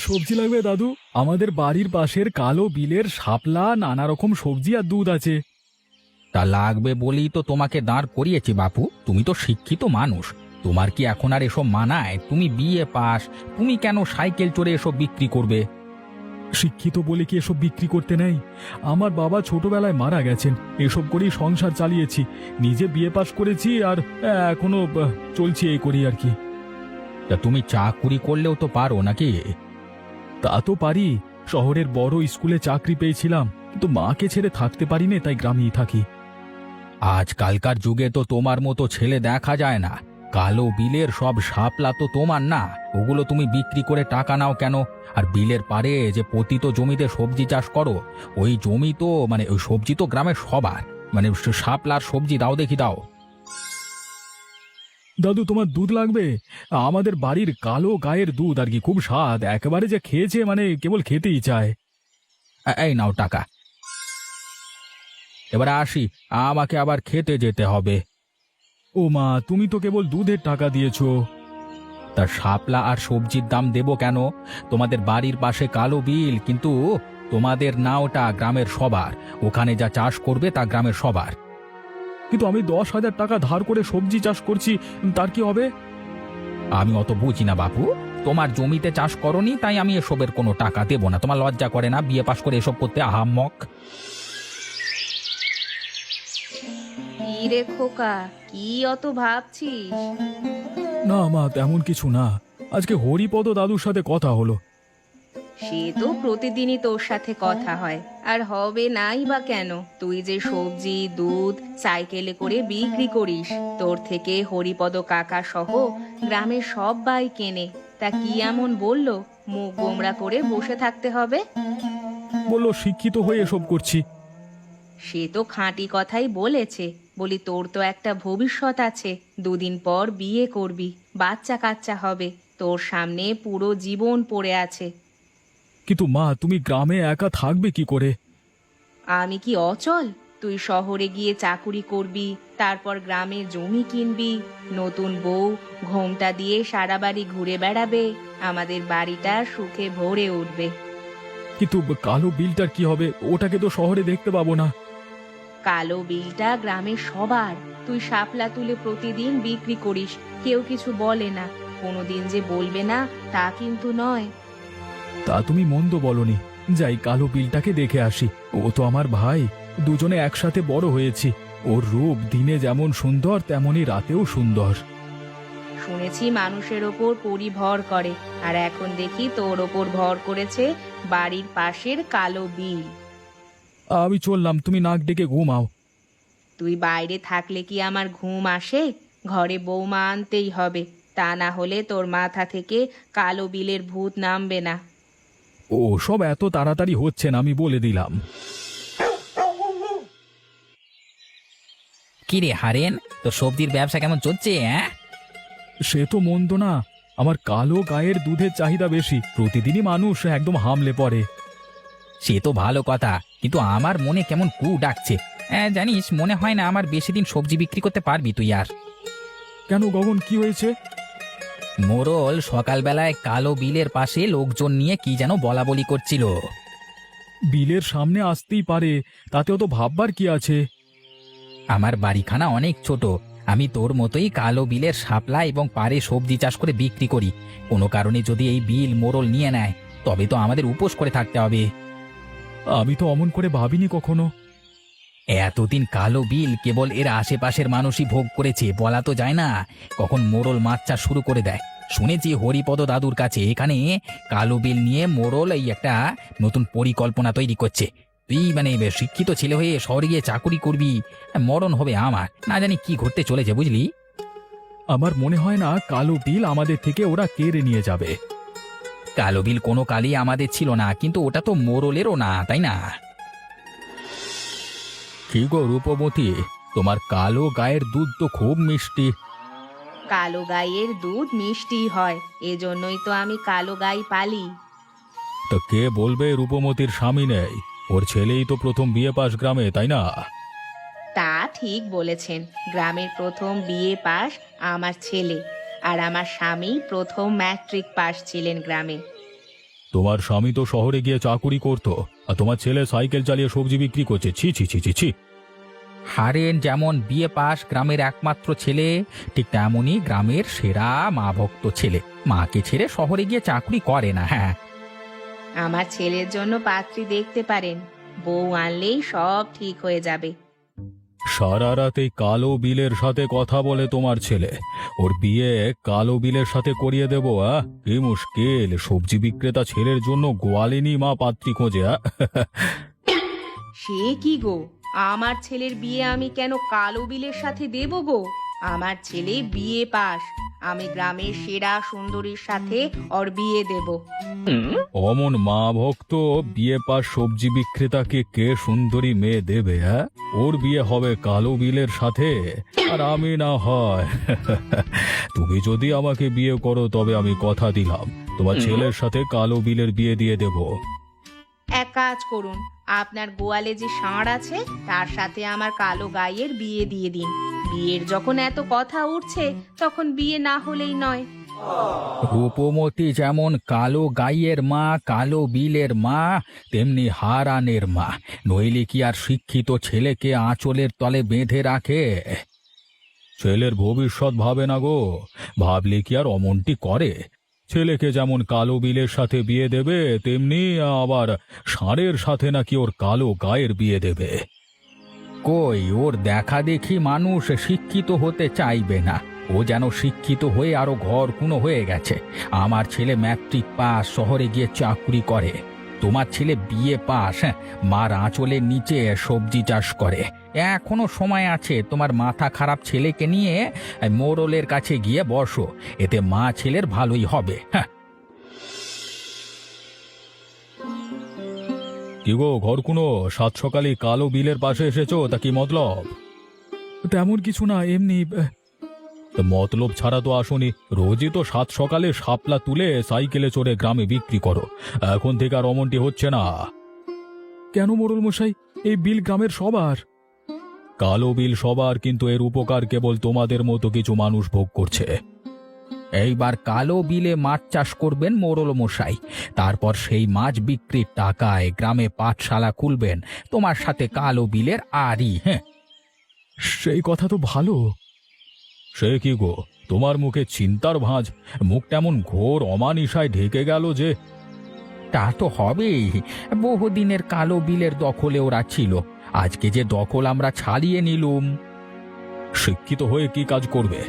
সবজি লাগবে দাদু? আমাদের বাড়ির পাশের কালো বিলের শাপলা, নানা রকম সবজি আর দুধ আছে। তা লাগবে বলেই তো তোমাকে দাঁড় করিয়েছি বাপু, তুমি তো শিক্ষিত মানুষ। তোমার কি এখন আর এসব মানায়? তুমি বিএ পাস, তুমি কেন সাইকেল চড়ে এসব বিক্রি করবে? শিক্ষিত বলে কি এসব বিক্রি করতে নেই? আমার বাবা ছোটবেলায় মারা গেছেন, এসব করেই সংসার চালিয়েছি। নিজে বিএ পাশ করেছি আর এখনো চলছি এই করি আর কি। তা তুমি চাকুরি করলেও তো পারো নাকি? তা তো পারি। শহরের বড় স্কুলে চাকরি পেয়েছিলাম, কিন্তু মাকে ছেড়ে থাকতে পারি না, তাই গ্রামেই থাকি। আজকালকার যুগে তো তোমার মতো ছেলে দেখা যায় না। কালো বিলের সব শাপলা তো তোমার না, ওগুলো তুমি বিক্রি করে টাকা নাও কেন? আর বিলের পারে যে পতিত জমিতে সবজি চাষ করো, ওই জমি তো মানে ওই সবজি তো গ্রামের সবার। মানে শাপলার সবজি দাও দেখি, দাও। দাদু, তোমার দুধ লাগবে? আমাদের বাড়ির কালো গায়ের দুধ আর কি, খুব স্বাদ, একেবারে যে খেয়েছে মানে কেবল খেতেই চায়। এই নাও টাকা। এবারে আসি, আমাকে আবার খেতে যেতে হবে। ও মা, তুমি তো কেবল দুধের টাকা দিয়েছো। তা শাপলা আর সবজির দাম দেবো কেন? তোমাদের বাড়ির পাশে কালো বিল, কিন্তু তোমাদের না, ওটা গ্রামের সবার। ওখানে যা চাষ করবে তা গ্রামের সবার। কিন্তু আমি 10,000 টাকা ধার করে সবজি চাষ করছি, তার কি হবে? আমি অত বুঝি না বাপু। তোমার জমিতে চাষ করনি তাই আমি এসবের কোনো টাকা দেবো না। তোমার লজ্জা করে না বিয়ে পাশ করে এসব করতে? আহাম্মক! কি রে খোকা, কি অত ভাবছিস? না মা, তেমন কিছু না। আজকে হরিপদ দাদুর সাথে কথা হলো। সে তো প্রতিদিনই তোর সাথে কথা হয়, আর হবে নাই বা কেন? তুই যে সবজি দুধ সাইকেলে করে বিক্রি করিস, তোর থেকে হরিপদ কাকা সহ গ্রামের সবাই কেনে। তা কি এমন বললো মুখ গোমড়া করে বসে থাকতে হবে? বললো শিক্ষিত হয়ে এসব করছি। সে তো খাঁটি কথাই বলেছে। বলি, তোর তো একটা ভবিষ্যৎ আছে, দুদিন পর বিয়ে করবি, বাচ্চা কাচ্চা হবে, তোর সামনে পুরো জীবন পড়ে আছে। কিন্তু মা, তুমি গ্রামে একা থাকবে কি করে? আমি কি অচল? তুই শহরে গিয়ে চাকুরি করবি, তারপর গ্রামে জমি কিনবি, নতুন বউ ঘোমটা দিয়ে সারা বাড়ি ঘুরে বেড়াবে, আমাদের বাড়িটা সুখে ভরে উঠবে। কিন্তু কালো বিলটার কি হবে? ওটাকে তো শহরে দেখতে পাবো না। কালো বিলটা গ্রামের সবার। তুই শাপলা তুলে প্রতিদিন বিক্রি করিস, কেউ কিছু বলে না। কোনোদিন যে বলবে না তা কিন্তু নয়। তা তুমি মন্দ বলনি। যাই, কালো বিলটাকে দেখে আসি। ও তো আমার ভাই, দুজনে একসাথে বড় হয়েছি। ওর রূপ দিনে যেমন সুন্দর, তেমনি রাতেও সুন্দর। শুনেছি মানুষের ওপর পরি ভর করে, আর এখন দেখি তোর ওপর ভর করেছে বাড়ির পাশের কালো বিল। আমি চললাম, তুমি নাক ডেকে ঘুমাও। তুই বাইরে থাকলে কি আমার ঘুম আসে? ঘরে বৌমা আনতেই হবে, তা না হলে তোর মাথা থেকে কালো বিলের ভূত নামবে না। ও সব এত তাড়াতাড়ি হচ্ছে না, আমি বলে দিলাম। কি রে হারেন, তো সবজির ব্যবসা কেমন চলছে? হ্যাঁ, সে তো মন্দ না। আমার কালো গায়ের দুধের চাহিদা বেশি, প্রতিদিনই মানুষ একদম হামলে পড়ে। সে তো ভালো কথা, কিন্তু আমার মনে কেমন কু ডাকছে। জানিস, মনে হয় না আমার বেশি দিন সবজি বিক্রি করতে পারবি তুই আর। কেন গগন, কি হয়েছে? মোড়ল সকালবেলায় কালো বিলের পাশে লোকজন নিয়ে কি যেন বলা বলি করছিল। বিলের সামনে আসতেই পারে, তাতেও তো ভাববার কি আছে? আমার বাড়িখানা অনেক ছোট, আমি তোর মতোই কালো বিলের শাপলা এবং পাড়ে সবজি চাষ করে বিক্রি করি। কোনো কারণে যদি এই বিল মোড়ল নিয়ে নেয়, তবে তো আমাদের উপোস করে থাকতে হবে। আমি তো অমন করে ভাবিনি কখনো। এতদিন কালো বিল কেবল এর আশেপাশের মানুষই ভোগ করেছে, বলা তো যায় না কখন মোড়ল মাছ চাষ শুরু করে দেয়। শুনেছি হরিপদ দাদুর কাছে এখানে কালো বিল নিয়ে মোড়ল এই একটা নতুন পরিকল্পনা তৈরি করছে। তুই মানে শিক্ষিত ছেলে হয়ে শহরে গিয়ে চাকুরি করবি, মরণ হবে আমার। না জানি কি ঘটতে চলেছে, বুঝলি? আমার মনে হয় না কালো বিল আমাদের থেকে ওরা কেড়ে নিয়ে যাবে। কালো বিল কোনো কালই আমাদের ছিল না, কিন্তু ওটা তো মোড়লেরও না, তাই না? কি গো রূপমতি, তোমার কালো গায়ের দুধ তো খুব মিষ্টি। কালো গাইয়ের দুধ মিষ্টি হয়, এজন্যই তো আমি কালো গাই পালি। তো কে বলবে রূপমতির স্বামী নেই? ওর ছেলেই তো প্রথম বিয়ে পাশ গ্রামে, তাই না? তা ঠিক বলেছেন, গ্রামের প্রথম বিএ পাস আমার ছেলে, আর আমার স্বামী প্রথম ম্যাট্রিক পাস ছিলেন গ্রামে। তোমার স্বামী তো শহরে গিয়ে চাকুরি করতো, আর তোমার ছেলে সাইকেল চালিয়ে সবজি বিক্রি করছে। ছি ছি ছি ছি ছি। হারেন যেমন বিয়ে পাস গ্রামের একমাত্র ছেলে, ঠিক তেমনই গ্রামের সেরা মা ভক্ত ছেলে। মাকে ছেড়ে শহরে গিয়ে চাকরি করে না। হ্যাঁ, আমার ছেলের জন্য পাত্রী দেখতে পারেন, বউ আনলেই সব ঠিক হয়ে যাবে। সারা রাত এই কালো বিলের সাথে কথা বলে তোমার ছেলে, ওর বিয়ে কালো বিলের সাথে করিয়ে দেবো? কি মুশকিল, সবজি বিক্রেতা ছেলের জন্য গোয়ালিনী মা পাত্রী খোঁজে। সে কি গো, আমার ছেলের বিয়ে আমি কেন কালো বিলের সাথে দেব গো? আমার ছেলে বিয়ে পাস, আমি গ্রামের সেরা সুন্দরীর সাথে ওর বিয়ে দেব। অমন মা ভক্ত বিয়ে পাস সবজি বিক্রেতাকে কে সুন্দরী মেয়ে দেবে? ওর বিয়ে হবে কালো বিলের সাথে, আর আমি না হয়। তুমি যদি আমাকে বিয়ে করো তবে আমি কথা দিলাম তোমার ছেলের সাথে কালো বিলের বিয়ে দিয়ে দেব। এক কাজ করুন, আপনার গোয়ালে যে ষাঁড় আছে তার সাথে আমার কালো গাইয়ের বিয়ে দিয়ে দিন। বিয়ের যখন এত কথা উঠছে তখন বিয়ে না হলেই নয়। রূপমতি যেমন কালো গাইয়ের মা, কালো বিলের মা, তেমনি হারানের মা। নইলে কি আর শিক্ষিত ছেলেকে আঁচলের তলে বেঁধে রাখে? ছেলের ভবিষ্যৎ ভাবে না গো, ভাবলে কি আর অমনটি করে? ছেলেকে যেমন কালো বিলের সাথে বিয়ে দেবে, তেমনি আবার ষাঁড়ের সাথে নাকি ওর কালো গায়ের বিয়ে দেবে। কই, ওর দেখা দেখি মানুষ শিক্ষিত হতে চাইবে না। ও যেন শিক্ষিত হয়ে আরো ঘরকুনো হয়ে গেছে। আমার ছেলে ম্যাট্রিক পাস, শহরে গিয়ে চাকরি করে। তোমার ছেলে বিয়ে পাস, মার আঁচলের নিচে সবজি চাষ করে। এখনো সময় আছে, তোমার মাথা খারাপ ছেলেকে নিয়ে মোড়লের কাছে গিয়ে বসো, এতে মা ছেলের ভালোই হবে। হ্যাঁ, কি গো ঘরকুনো, সাত সকালে কালো বিলের পাশে এসেছো, তা কি মতলব? তেমন কিছু না, এমনি। মতলব ছাড়া তো আসনি, রোজই তো সাত সকালে শাপলা তুলে সাইকেলে চড়ে গ্রামে বিক্রি করো। এখন থেকে আর অমনটি হচ্ছে না। কেন মোড়ল মশাই, এই বিল গ্রামের সবার। কালো বিল সবার, কিন্তু এর উপকার কেবল তোমাদের মতো কিছু মানুষ ভোগ করছে। এইবার কালো বিলে মাছ চাষ করবেন মোড়ল মশাই, তারপর সেই মাছ বিক্রির টাকায় গ্রামে পাঠশালা খুলবেন, তোমার সাথে কালো বিলের আরই। হ্যাঁ, সেই কথা তো ভালো। সে কি গো, তোমার মুখে চিন্তার ভাঁজ, মুখটা এমন ঘোর অমানিসায় ঢেকে গেল যে। তা তো হবেই, বহুদিনের কালো বিলের দখলে ওরা ছিল, আজকে যে দখল আমরা ছাড়িয়ে নিলুম। শিক্ষিত হয়ে কি কাজ করবে?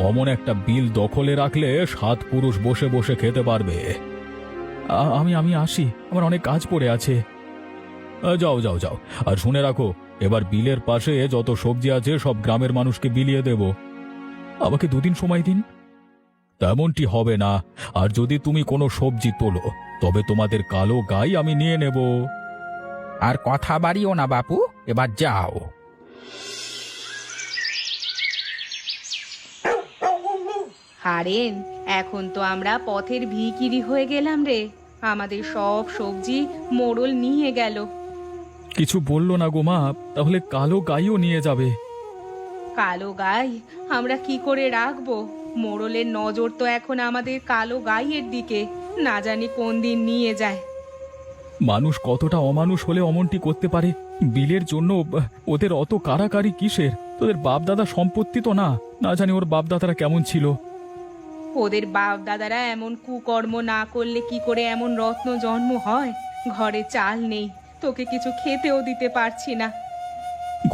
অমন একটা বিল দখলে রাখলে 7 পুরুষ বসে বসে খেতে পারবে। আমি আসি, আমার অনেক কাজ পড়ে আছে। যাও যাও যাও, আর শুনে রাখো, এবার বিলের পাশে যত সবজি আছে সব গ্রামের মানুষকে বিলিয়ে দেব। আমাকে 2 দিন সময় দিন। তেমনটি হবে না, আর যদি তুমি কোনো সবজি তোলো তবে তোমাদের কালো গাই আমি নিয়ে নেব। আর কথা বাড়িও না বাপু, এবার যাও। হারেন, এখন তো আমরা পথের ভিখিরি হয়ে গেলাম রে। আমাদের সব সবজি মোড়ল নিয়ে গেল। কিছু বললো না গো মা, তাহলে কালো গাইও নিয়ে যাবে? কালো গাই আমরা কি করে রাখবো? মোড়লের নজর তো এখন আমাদের কালো গাইয়ের দিকে, না জানি কোন দিন নিয়ে যায়। মানুষ কতটা অমানুষ হলে অমনটি করতে পারে? বিলের জন্য ওদের অত কারাকারি কিসের? তোদের বাপদাদা সম্পত্তি তো না, না জানি ওর বাপদাদারা কেমন ছিল। ওদের বাপ দাদারা এমন কুকর্ম না করলে কি করে এমন রত্ন জন্ম হয়? ঘরে চাল নেই, তোকে কিছু খেতেও দিতে পারছি না।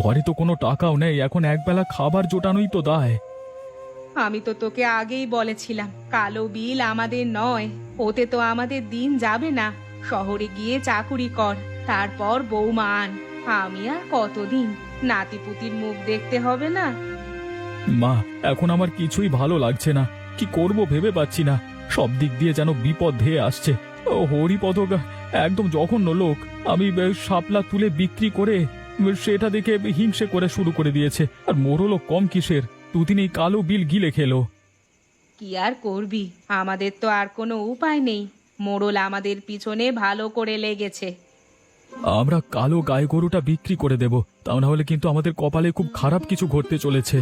ঘরে তো কোনো টাকাও নেই, এখন একবেলা খাবার জোটানোই তো দায়। আমি তো তোকে আগেই বলেছিলাম কালো বিল আমাদের নয়, ওতে তো আমাদের দিন যাবে না। শহরে গিয়ে চাকুরি কর, তারপর বৌমা আন। আমি আর কতদিন নাতিপুতির মুখ দেখতে হবে না? মা, এখন আমার কিছুই ভালো লাগছে না, কি করব ভেবে পাচ্ছি না। সব দিক দিয়ে যেন বিপদ ধেয়ে আসছে। ও হরিপদ একদম জঘন্য লোক। আমি শাপলা তুলে বিক্রি করে সেটা দেখে হিংসে করে শুরু করে দিয়েছে। আর মোড়লও কম কিসের, 2 দিন এই কালো বিল গিলে খেলো। কি আর করবি, আমাদের তো আর কোনো উপায় নেই। মোড়ল আমাদের পিছনে ভালো করে লেগেছে। আমরা কালো গাই গরুটা বিক্রি করে দেব, তা না হলে কিন্তু আমাদের কপালে খুব খারাপ কিছু ঘটতে চলেছে।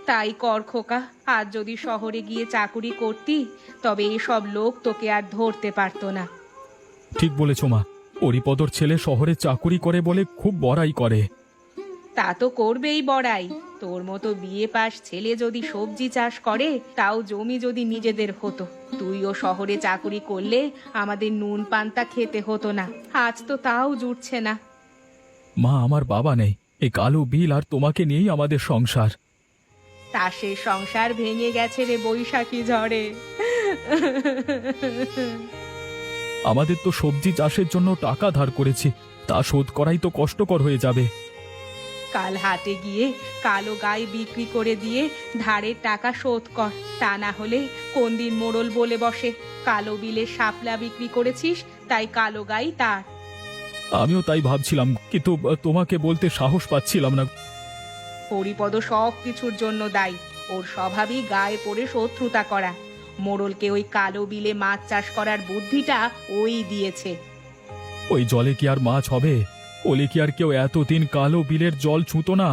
তাই কর খোকা, আর যদি শহরে গিয়ে চাকুরি করতি তবে এসব লোক তোকে আর ধরতে পারতো না। ঠিক বলেছ মা, হরিপদর ছেলে শহরে চাকুরি করে বলে খুব বড়াই করে। তা তো করবেই বড়াই। তোর মতো বিয়ে পাশ ছেলে যদি সবজি চাষ করে, তাও জমি যদি নিজেদের হতো, তুইও শহরে চাকুরি করলে আমাদের নুন পান্তা খেতে হতো না। আজ তো তাও জুটছে না। মা, আমার বাবা নেই, এই কালো বিল আর তোমাকে নিয়েই আমাদের সংসার। তাসের সংসার ভেঙে গেছে রে বৈশাখী ঝড়ে। আমাদের তো সবজি চাষের জন্য টাকা ধার করেছি, তা শোধ করাই তো কষ্টকর হয়ে যাবে। কাল হাটে গিয়ে কালো গাই বিক্রি করে দিয়ে ধারের টাকা শোধ কর, তা না হলে কোন দিন মোড়ল বলে বসে কালো বিলে শাপলা বিক্রি করেছিস, তাই কালো গাই তার। আমিও তাই ভাবছিলাম, কিন্তু তোমাকে বলতে সাহস পাচ্ছিলাম না। হরিপদ সব কিছুর জন্য দায়ী। ওর স্বভাবই গায়ে পড়ে শত্রুতা করা। মোড়লকে ওই কালো বিলে মাছ চাষ করার বুদ্ধিটা ওই দিয়েছে। ওই জলে কি আর মাছ হবে? ওলে কি আর কেউ এতদিন কালো বিলের জল ছুঁতো না?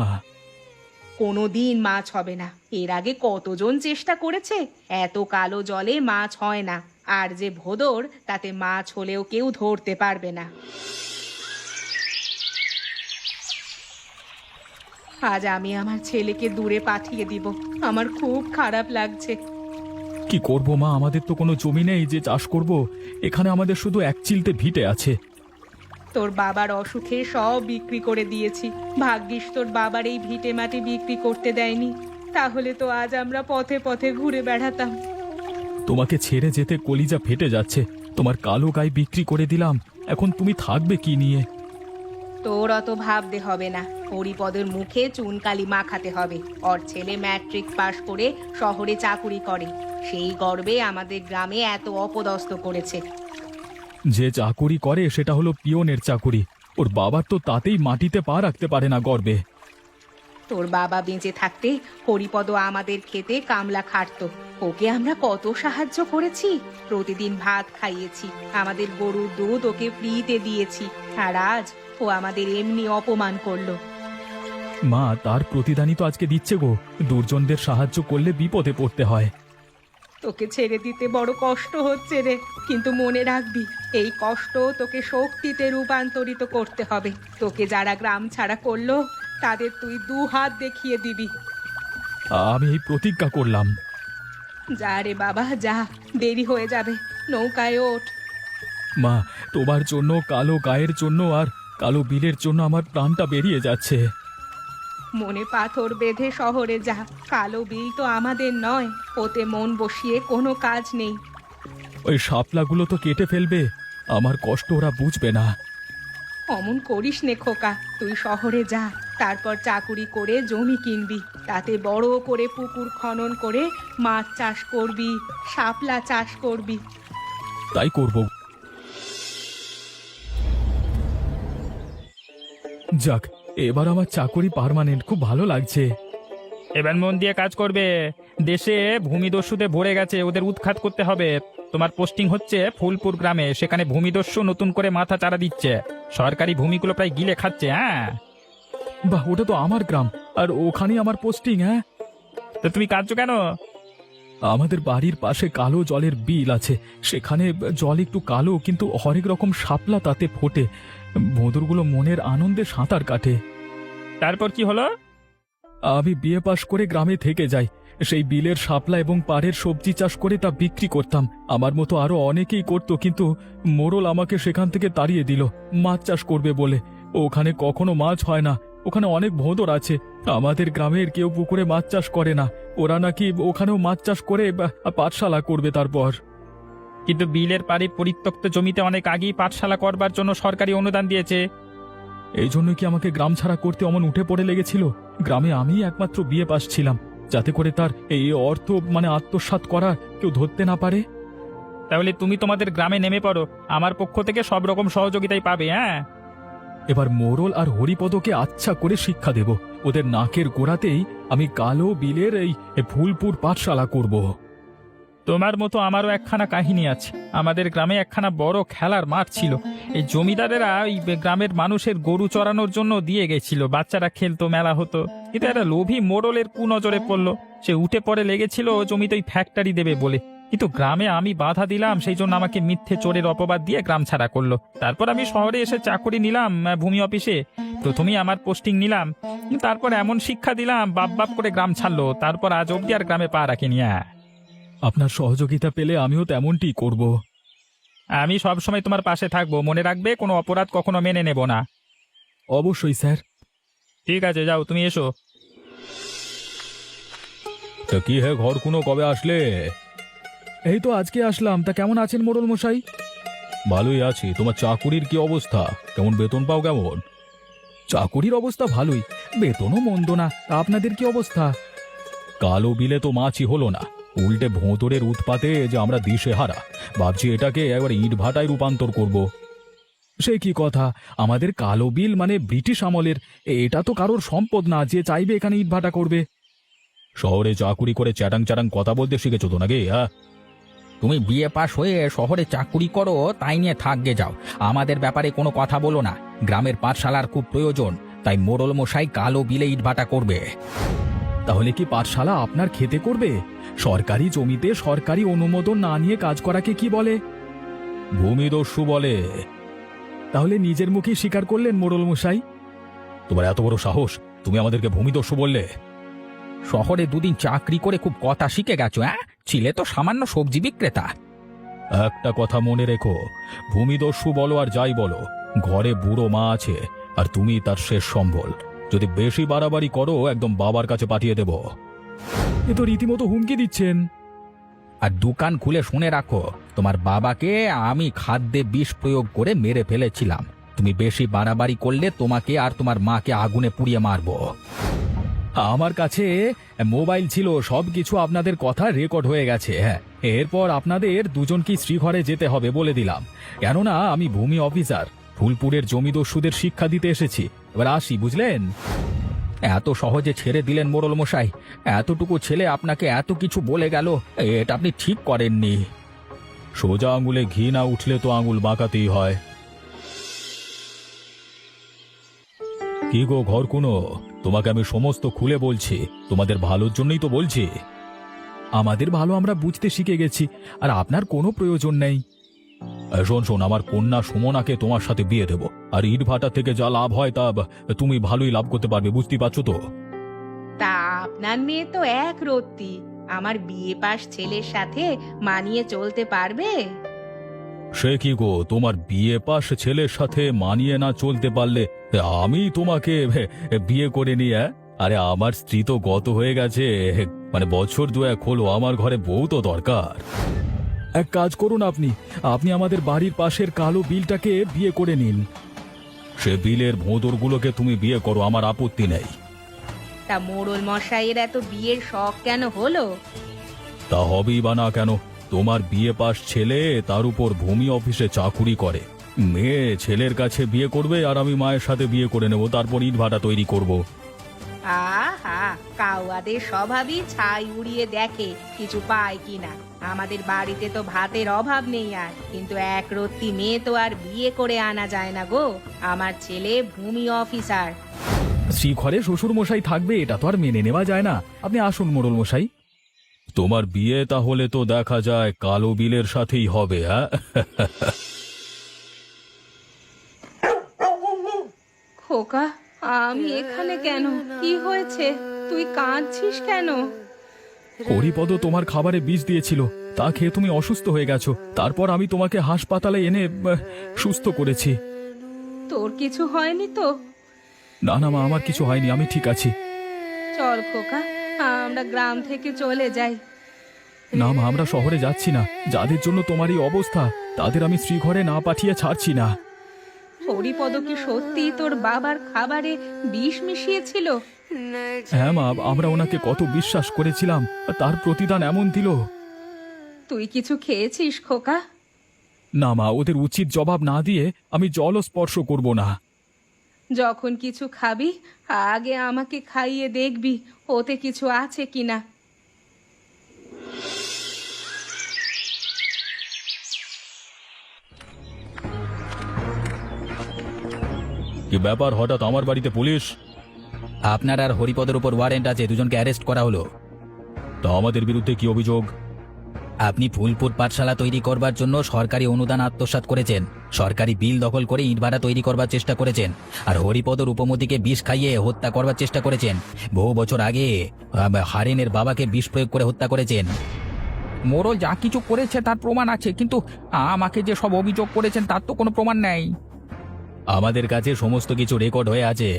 কোনোদিন মাছ হবে না। এর আগে কতজন চেষ্টা করেছে, এত কালো জলে মাছ হয় না। আর যে ভোদর, তাতে মাছ হলেও কেউ ধরতে পারবে না। আজ আমি আমার ছেলেকে দূরে পাঠিয়ে দিব। আমার খুব খারাপ লাগছে। কি করব মা, আমাদের তো কোনো জমি নেই যে চাষ করব। এখানে আমাদের শুধু এক চিলতে ভিটে আছে। তোর বাবার অসুখে সব বিক্রি করে দিয়েছি। ভাগ্যিস তোর বাবার এই ভিটে মাটি বিক্রি করতে দেয়নি, তাহলে তো আজ আমরা পথে পথে ঘুরে বেড়াতাম। তোমাকে ছেড়ে যেতে কলিজা ফেটে যাচ্ছে। তোমার কালো গাই বিক্রি করে দিলাম, এখন তুমি থাকবে কি নিয়ে? তোর অত ভাবতে হবে না। হরিপদের মুখে চুনকালি মাখাতে হবে। ওর ছেলে ম্যাট্রিক পাশ করে শহরে চাকুরি করে, সেই গর্বে আমাদের গ্রামে এত অপদস্থ করেছে। যে চাকুরি করে সেটা হলো পিয়নের চাকুরি। ওর বাবার তো তাতেই মাটিতে পা রাখতে পারে না গর্বে। তোর বাবা বেঁচে থাকতে হরিপদ আমাদের খেতে কামলা খাটতো। ওকে আমরা কত সাহায্য করেছি, প্রতিদিন ভাত খাইয়েছি, আমাদের গরুর দুধ ওকে ফ্রিতে দিয়েছি। আর আজ ও আমাদের এমনি অপমান করলো। মা, তার প্রতিদানই তো আজকে দিচ্ছে গো। দুর্জনদের সাহায্য করলে বিপদে পড়তে হয়। তোকে ছেড়ে দিতে বড় কষ্ট হচ্ছে রে, কিন্তু মনে রাখবি, এই কষ্ট তোকে শক্তিতে রূপান্তরিত করতে হবে। তোকে যারা গ্রাম ছাড়া করলো, তাদের তুই 2 হাত দেখিয়ে দিবি। আমি এই প্রতিজ্ঞা করলাম। যা রে বাবা যা, দেরি হয়ে যাবে, নৌকায় ওঠ। মা, তোমার জন্য, কালো গায়ের জন্য আর কালো বিলের জন্য আমার প্রাণটা বেরিয়ে যাচ্ছে। মনে পাথর বেঁধে শহরে যা। কালো বিল তো আমাদের নয়, ওতে মন বসিয়ে কোনো কাজ নেই। ওই শাপলাগুলো তো কেটে ফেলবে, আমার কষ্ট ওরা বুঝবে না। অমন করিস নে খোকা, তুই শহরে যা, তারপর চাকুরি করে জমি কিনবি, তাতে বড় করে পুকুর খনন করে মাছ চাষ করবি, শাপলা চাষ করবি। তাই করব। যাক, এবার আমার চাকরি পার্মানেন্ট, খুব ভালো লাগছে। এবার মন দিয়ে কাজ করবে। দেশে ভূমিদস্যুতে ভরে গেছে, ওদের উৎখাত করতে হবে। তোমার পোস্টিং হচ্ছে ফুলপুর গ্রামে, সেখানে ভূমিদস্যু নতুন করে মাথা চারা দিচ্ছে, সরকারি ভূমিগুলো প্রায় গিলে খাচ্ছে। হ্যাঁ, বাহ, ওটা তো আমার গ্রাম, আর ওখানেই আমার পোস্টিং। হ্যাঁ, তো তুমি কাঁদছো কেন? আমাদের বাড়ির পাশে কালো জলের বিল আছে, সেখানে জল একটু কালো, কিন্তু হরেক রকম শাপলা তাতে ফোটে। ভোঁদরগুলো মনের আনন্দে সাঁতার কাটে। তারপর কি হলো? আমি বিয়ে পাশ করে গ্রামে থেকে যাই, সেই বিলের শাপলা এবং পাড়ের সবজি চাষ করে তা বিক্রি করতাম। আমার মতো আরো অনেকেই করত, কিন্তু মোড়ল আমাকে সেখান থেকে তাড়িয়ে দিল মাছ চাষ করবে বলে। ওখানে কখনো মাছ হয় না, ওখানে অনেক ভোঁদর আছে। আমাদের গ্রামের কেউ পুকুরে মাছ চাষ করে না, ওরা নাকি ওখানেও মাছ চাষ করে পাঠশালা করবে তারপর। কিন্তু বিলের পাড়ে পরিত্যক্ত জমিতে অনেক আগেই পাঠশালা করবার জন্য সরকারি অনুদান দিয়েছে। এই জন্য কি আমাকে গ্রাম ছাড়া করতে অমন উঠে পড়ে লেগেছিল? গ্রামে আমিই একমাত্র বিয়ে পাস ছিলাম, যাতে করে তার এই অর্থ আত্মসাৎ করা কেউ ধরতে না পারে। তাহলে তুমি তোমাদের গ্রামে নেমে পড়ো, আমার পক্ষ থেকে সব রকম সহযোগিতাই পাবে। হ্যাঁ, এবার মোড়ল আর হরিপদকে আচ্ছা করে শিক্ষা দেব। ওদের নাকের গোড়াতেই আমি কালো বিলের এই ফুলপুর পাঠশালা করব। তোমার মতো আমারও একখানা কাহিনী আছে। আমাদের গ্রামে একখানা বড় খেলার মাঠ ছিল। এই জমিদারেরা ওই গ্রামের মানুষের গরু চড়ানোর জন্য দিয়ে গেছিল, বাচ্চারা খেলতো, মেলা হতো। কিন্তু একটা লোভী মোড়লের কুনজরে পড়লো, সে উঠে পড়ে লেগেছিল জমিতে ওই ফ্যাক্টরি দেবে বলে। কিন্তু গ্রামে আমি বাধা দিলাম, সেই জন্য আমাকে মিথ্যে চোরের অপবাদ দিয়ে গ্রাম ছাড়া করলো। তারপর আমি শহরে এসে চাকরি নিলাম ভূমি অফিসে। প্রথমেই আমার পোস্টিং নিলাম, তারপর এমন শিক্ষা দিলাম বাপ বাপ করে গ্রাম ছাড়লো। তারপর আজ অব্দি আর গ্রামে পা রাখিনি। আপনার সহযোগিতা পেলে আমিও তেমনটি করব। আমি সব সময় তোমার পাশে থাকবো, মনে রাখবে কোনো অপরাধ কখনো মেনে নেব না। অবশ্যই স্যার। ঠিক আছে, যাও তুমি এসো। তা কি হে ঘর কোনো কবে আসলে? এই তো আজকে আসলাম। তা কেমন আছেন মোড়ল মশাই? ভালোই আছি। তোমার চাকুরির কি অবস্থা? কেমন বেতন পাও কেমন? চাকুরির অবস্থা ভালোই, বেতনও মন্দ না। তা আপনাদের কি অবস্থা? কালো বিলে তো মাছই হলো না, উল্টে ভোঁতরের উৎপাতে যে আমরা দিশেহারা। ভাবছি এটাকে একবার ইট ভাটায় রূপান্তর করব। সে কি কথা? আমাদের কালো বিল মানে ব্রিটিশ আমলের। এটা তো কারোর সম্পদ না যে চাইবে এখানে ইট ভাটা করবে। শহরে চাকুরি করে চ্যাটাং চ্যাটাং কথা বলতে শিখেছো তো নাকি? হ্যাঁ, তুমি বিয়ে পাশ হয়ে শহরে চাকুরি করো, তাই নিয়ে থাকবে যাও। আমাদের ব্যাপারে কোনো কথা বলো না। গ্রামের পাঠশালার খুব প্রয়োজন, তাই মোড়ল মশাই কালো বিলে ইটভাটা করবে। তাহলে কি পাঠশালা আপনার খেতে করবে? সরকারি জমিতে সরকারি অনুমোদন না নিয়ে কাজ করাকে কি বলে? ভূমিদস্যু বলে। তাহলে নিজের মুখেই স্বীকার করলেন মোড়ল মশাই। তোমার এত বড় সাহস, তুমি আমাদেরকে ভূমিদস্যু বললে? শহরে দুদিন চাকরি করে খুব কথা শিখে গেছো। ছিলে তো সামান্য সবজি বিক্রেতা। একটা কথা মনে রেখো, ভূমিদস্যু বলো আর যাই বলো, ঘরে বুড়ো মা আছে আর তুমি তার শেষ সম্বল। যদি বেশি বাড়াবাড়ি করো একদম বাবার কাছে পাঠিয়ে দেব। এ তো রীতিমতো হুমকি দিচ্ছেন। আর দোকান খুলে শুনে রাখো, তোমার বাবাকে আমি খাদ্যে বিষ প্রয়োগ করে মেরে ফেলেছিলাম। তুমি বেশি বাড়াবাড়ি করলে তোমাকে আর তোমার মাকে আগুনে পুড়িয়ে মারবো। আমার কাছে মোবাইল ছিল, সবকিছু আপনাদের কথা রেকর্ড হয়ে গেছে। হ্যাঁ, এরপর আপনাদের দুজনকেই শ্রীঘরে যেতে হবে বলে দিলাম। কেননা আমি ভূমি অফিসার, ফুলপুরের জমিদস্যুদের শিক্ষা দিতে এসেছি। এবার আসি, বুঝলেন? এত সহজে ছেড়ে দিলেন মোড়ল মশাই? এতটুকু ছেলে আপনাকে এত কিছু বলে গেল, এটা আপনি ঠিক করেননি। সোজা আঙুলে ঘি না উঠলে তো আঙুল বাঁকাতেই হয়। কি গো ঘর কোনো, তোমাকে আমি সমস্ত খুলে বলছি, তোমাদের ভালোর জন্যই তো বলছি। আমাদের ভালো আমরা বুঝতে শিখে গেছি, আর আপনার কোনো প্রয়োজন নেই। শোন শোন, আমার কন্যা সুমনাকে তোমার সাথে বিয়ে দেব, আর ইট ভাটা থেকে যা লাভ হয় তা তুমি ভালোই লাভ করতে পারবে, বুঝতেই পারছো তো? তা আপনার মেয়ে তো এক রত্তি, আমার বিয়ে পাশ ছেলের সাথে মানিয়ে চলতে পারবে? সে কি গো, তোমার বিয়ে পাশ ছেলের সাথে মানিয়ে না চলতে পারলে আমি তোমাকে বিয়ে করে নিয়ে? আরে আমার স্ত্রী তো গত হয়ে গেছে, মানে বছর দুয়েক হলো। আমার ঘরে বউ তো দরকার। এক কাজ করুন, আপনি আপনি আমাদের বাড়ির পাশের কালো বিলটাকে বিয়ে করে নিন। সে বিলের ভোঁদরগুলোকে তুমি বিয়ে করো, আমার আপত্তি নেই। তা মোড়ল মশাইয়ের এত বিয়ের শখ কেন হলো? তা হবেই বা না কেন? তোমার বিয়ে পাশ ছেলে, তার উপর ভূমি অফিসে চাকুরি করে। মেয়ে ছেলের কাছে বিয়ে করবে আর আমি মায়ের সাথে বিয়ে করে নেব, তারপর ইট ভাটা তৈরি করব। আহা, কাউয়াদের স্বভাবই ছাই উড়িয়ে দেখে কিছু পায় কিনা। আমাদের বাড়িতে তো ভাতের অভাব নেই আর, কিন্তু এক রত্তি মেয়ে তো আর বিয়ে করে আনা যায় না গো। আমার ছেলে ভূমি অফিসার। শ্রীঘরে শ্বশুর মশাই থাকবে, এটা তো আর মেনে নেওয়া যায় না। আপনি আসুন মোড়ল মশাই। তোমার বিয়ে তাহলে তো দেখা যায় কালো বিলের সাথেই হবে। হ্যাঁ, খোকা, আমি এখানে কেন? কি হয়েছে? তুই কাঁদছিস কেন? হরিপদ তোমার খাবারে বিষ দিয়েছিল, তা খেয়ে তুমি অসুস্থ হয়ে গেছো। তারপর আমি তোমাকে হাসপাতালে এনে সুস্থ করেছি। তোর কিছু হয়নি তো? না না মা, আমার কিছু হয়নি, আমি ঠিক আছি। চল খোকা, আমরা গ্রাম থেকে চলে যাই। না মা, আমরা শহরে যাচ্ছি না। যাদের জন্য তোমার এই অবস্থা, তাদের আমি শ্রীঘরে না পাঠিয়ে ছাড়ছি না। হরিপদ কি সত্যি তোর বাবার খাবারে বিষ মিশিয়েছিল? হ্যাঁ মা, আমরা ওনাকে কত বিশ্বাস করেছিলাম, তার প্রতিদান এমন দিল। তুই কিছু খেয়েছিস খোকা? না মা, ওদের উচিত জবাব না দিয়ে আমি জলও স্পর্শ করব না। যখন কিছু খাবি আগে আমাকে খাইয়ে দেখবি ওতে কিছু আছে কিনা। কি ব্যাপার, হঠাৎ আমার বাড়িতে পুলিশ? আপনার আর হরিপদের উপর ওয়ারেন্ট আছে, দুজনকে অ্যারেস্ট করা হলো। তা আমাদের বিরুদ্ধে কি অভিযোগ? আপনি ফুলপুর পাঠশালা তৈরি করবার জন্য সরকারি অনুদান আত্মসাৎ করেছেন, সরকারি বিল দখল করে ইটভাটা তৈরি করবার চেষ্টা করেছেন, আর হরিপদ রূপমতিকে বিষ খাইয়ে হত্যা করবার চেষ্টা করেছেন। বহু বছর আগে হারেনের বাবাকে বিষ প্রয়োগ করে হত্যা করেছেন। মোড়ল যা কিছু করেছে তার প্রমাণ আছে, কিন্তু আমাকে যে সব অভিযোগ করেছেন তার তো কোনো প্রমাণ নেই। আমাদের কাছে সমস্ত কিছু রেকর্ড হয়ে আছে।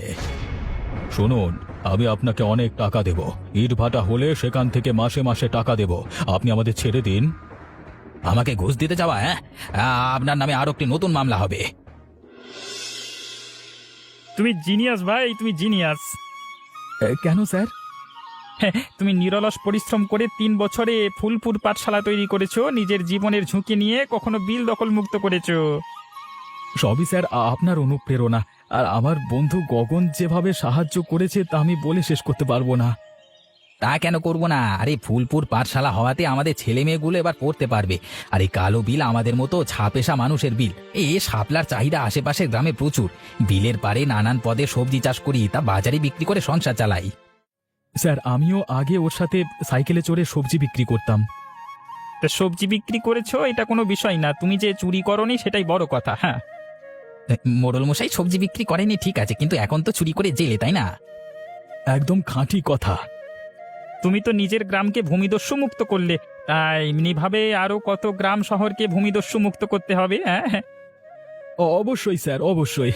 শুনুন, আমি আপনাকে অনেক টাকা দেব, ইট ভাটা হলে সেখান থেকে মাসে মাসে টাকা দেব, আপনি আমাদের ছেড়ে দিন। আমাকে ঘুষ দিতে যাওয়া? হ্যাঁ, আপনার নামে আরো একটি নতুন মামলা হবে। তুমি জিনিয়াস ভাই, তুমি জিনিয়াস। কেন স্যার? তুমি নিরলস পরিশ্রম করে 3 বছরে ফুলপুর পাঠশালা তৈরি করেছো, নিজের জীবনের ঝুঁকি নিয়ে কখনো বিল দখল মুক্ত করেছো। সবই স্যার আপনার অনুপ্রেরণা, আর আমার বন্ধু গগন যেভাবে সাহায্য করেছে তা আমি বলে শেষ করতে পারবো না। তা কেন করব না? আরে ফুলপুর পাঠশালা হওয়াতে আমাদের ছেলে মেয়েগুলো এবার পড়তে পারবে। আর এই কালো বিল আমাদের মতো ছাপেশা মানুষের বিল। শাপলার চাহিদা আশেপাশের গ্রামে প্রচুর। বিলের পাড়ে নানান পদে সবজি চাষ করি, তা বাজারে বিক্রি করে সংসার চালাই। স্যার আমিও আগে ওর সাথে সাইকেলে চড়ে সবজি বিক্রি করতাম। তা সবজি বিক্রি করেছো এটা কোনো বিষয় না, তুমি যে চুরি করনি সেটাই বড় কথা। হ্যাঁ, মোড়ল মশাই সবজি বিক্রি করেনি ঠিক আছে, কিন্তু এখন তো চুরি করে জেলে, তাই না? একদম খাঁটি কথা। তুমি তো নিজের গ্রামকে ভূমিদস্যু মুক্ত করলে, তাই এমনিভাবে আরো কত গ্রাম শহরকে ভূমিদস্যু মুক্ত করতে হবে। হ্যাঁ, অবশ্যই স্যার, অবশ্যই।